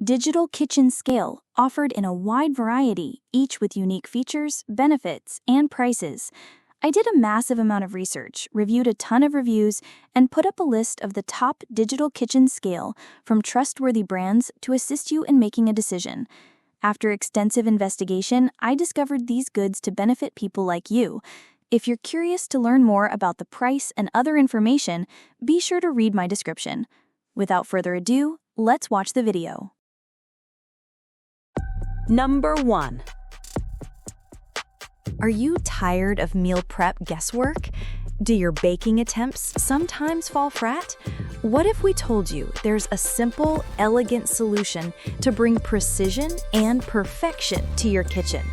digital kitchen scale offered in a wide variety, each with unique features, benefits, and prices. I did a massive amount of research, reviewed a ton of reviews, and put up a list of the top digital kitchen scale from trustworthy brands to assist you in making a decision. After extensive investigation, I discovered these goods to benefit people like you. If you're curious to learn more about the price and other information, be sure to read my description. Without further ado, let's watch the video. Number 1. Are you tired of meal prep guesswork? Do your baking attempts sometimes fall flat? What if we told you there's a simple, elegant solution to bring precision and perfection to your kitchen?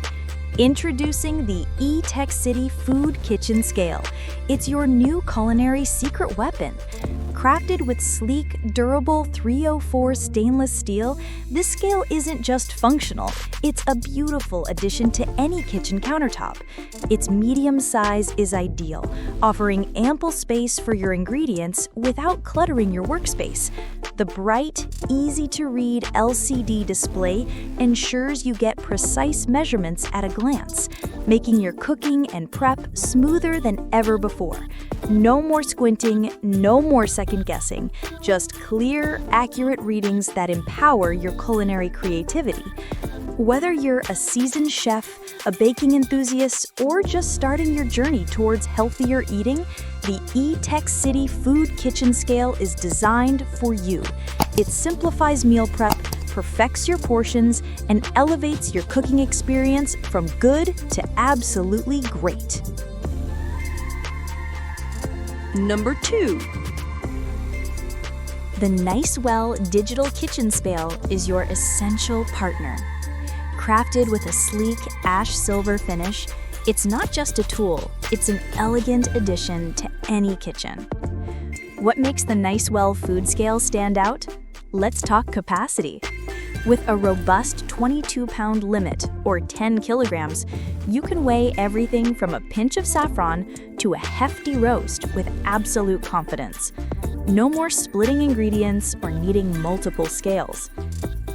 Introducing the Etekcity Food Kitchen Scale. It's your new culinary secret weapon. Crafted with sleek, durable 304 stainless steel, this scale isn't just functional, it's a beautiful addition to any kitchen countertop. Its medium size is ideal, offering ample space for your ingredients without cluttering your workspace. The bright, easy-to-read LCD display ensures you get precise measurements at a glance, making your cooking and prep smoother than ever before. No more squinting, no more second guessing, just clear, accurate readings that empower your culinary creativity. Whether you're a seasoned chef, a baking enthusiast, or just starting your journey towards healthier eating, the Etekcity Food Kitchen Scale is designed for you. It simplifies meal prep, perfects your portions, and elevates your cooking experience from good to absolutely great. Number 2. The Nicewell Digital Kitchen Scale is your essential partner. Crafted with a sleek ash silver finish, it's not just a tool, it's an elegant addition to any kitchen. What makes the Nicewell Food Scale stand out? Let's talk capacity. With a robust 22-pound limit, or 10 kilograms, you can weigh everything from a pinch of saffron to a hefty roast with absolute confidence. No more splitting ingredients or needing multiple scales.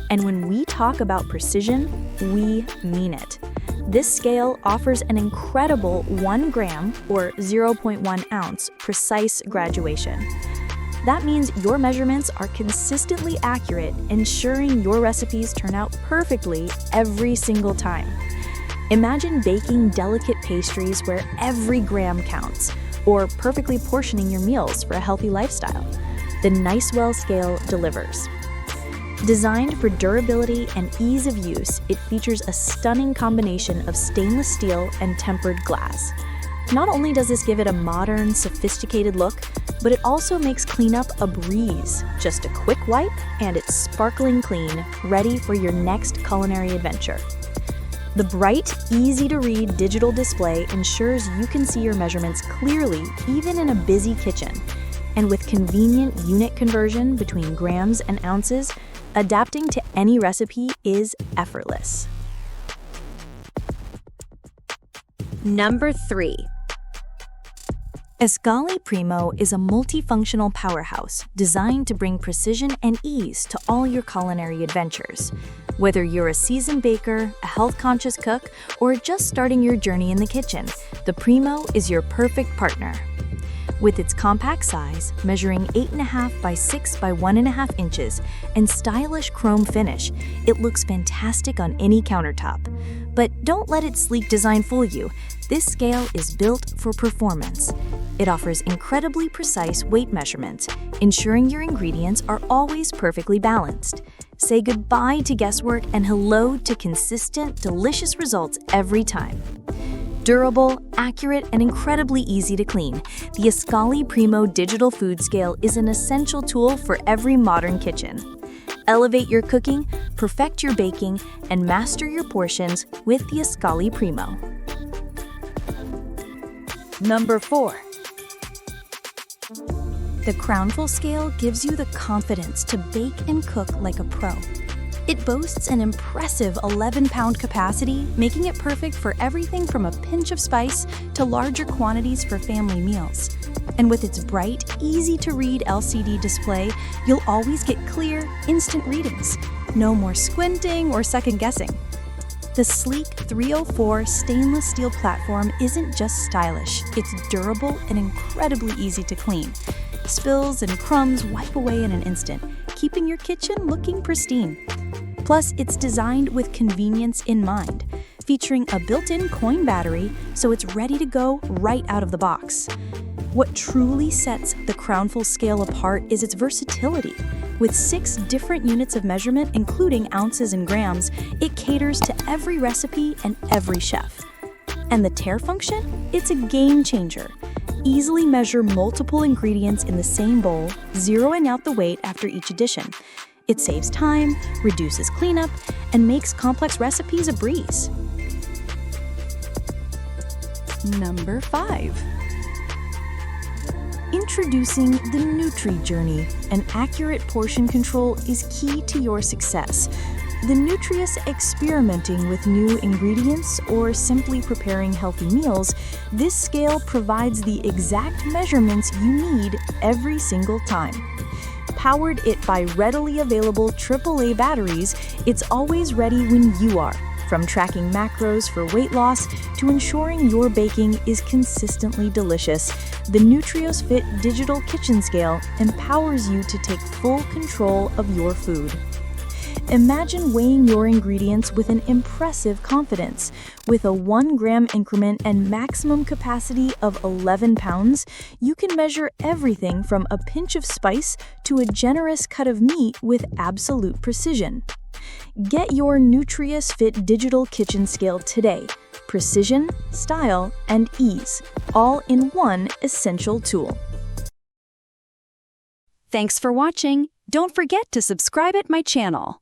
And when we talk about precision, we mean it. This scale offers an incredible 1 gram, or 0.1 ounce, precise graduation. That means your measurements are consistently accurate, ensuring your recipes turn out perfectly every single time. Imagine baking delicate pastries where every gram counts, or perfectly portioning your meals for a healthy lifestyle. The Nicewell scale delivers. Designed for durability and ease of use, it features a stunning combination of stainless steel and tempered glass. Not only does this give it a modern, sophisticated look, but it also makes cleanup a breeze. Just a quick wipe, and it's sparkling clean, ready for your next culinary adventure. The bright, easy-to-read digital display ensures you can see your measurements clearly, even in a busy kitchen. And with convenient unit conversion between grams and ounces, adapting to any recipe is effortless. Number 3. Escali Primo is a multifunctional powerhouse designed to bring precision and ease to all your culinary adventures. Whether you're a seasoned baker, a health-conscious cook, or just starting your journey in the kitchen, the Primo is your perfect partner. With its compact size, measuring 8.5 by 6 by 1.5 inches, and stylish chrome finish, it looks fantastic on any countertop. But don't let its sleek design fool you. This scale is built for performance. It offers incredibly precise weight measurements, ensuring your ingredients are always perfectly balanced. Say goodbye to guesswork and hello to consistent, delicious results every time. Durable, accurate, and incredibly easy to clean, the Escali Primo Digital Food Scale is an essential tool for every modern kitchen. Elevate your cooking, perfect your baking, and master your portions with the Escali Primo. Number 4. The CROWNFUL scale gives you the confidence to bake and cook like a pro. It boasts an impressive 11-pound capacity, making it perfect for everything from a pinch of spice to larger quantities for family meals. And with its bright, easy-to-read LCD display, you'll always get clear, instant readings. No more squinting or second guessing. The sleek 304 stainless steel platform isn't just stylish, it's durable and incredibly easy to clean. Spills and crumbs wipe away in an instant, keeping your kitchen looking pristine. Plus, it's designed with convenience in mind, featuring a built-in coin battery so it's ready to go right out of the box. What truly sets the CROWNFUL scale apart is its versatility. With 6 different units of measurement, including ounces and grams, it caters to every recipe and every chef. And the Tare function? It's a game changer. Easily measure multiple ingredients in the same bowl, zeroing out the weight after each addition. It saves time, reduces cleanup, and makes complex recipes a breeze. Number 5. Introducing the Nutri Journey. An accurate portion control is key to your success. The nutritious experimenting with new ingredients or simply preparing healthy meals, this scale provides the exact measurements you need every single time. Powered it by readily available AAA batteries, it's always ready when you are. From tracking macros for weight loss to ensuring your baking is consistently delicious, the NutriosFit Digital Kitchen Scale empowers you to take full control of your food. Imagine weighing your ingredients with an impressive confidence. With a 1 gram increment and maximum capacity of 11 pounds, you can measure everything from a pinch of spice to a generous cut of meat with absolute precision. Get your NutriosFit Digital Kitchen Scale today. Precision, style, and ease, all in one essential tool. Thanks for watching. Don't forget to subscribe at my channel.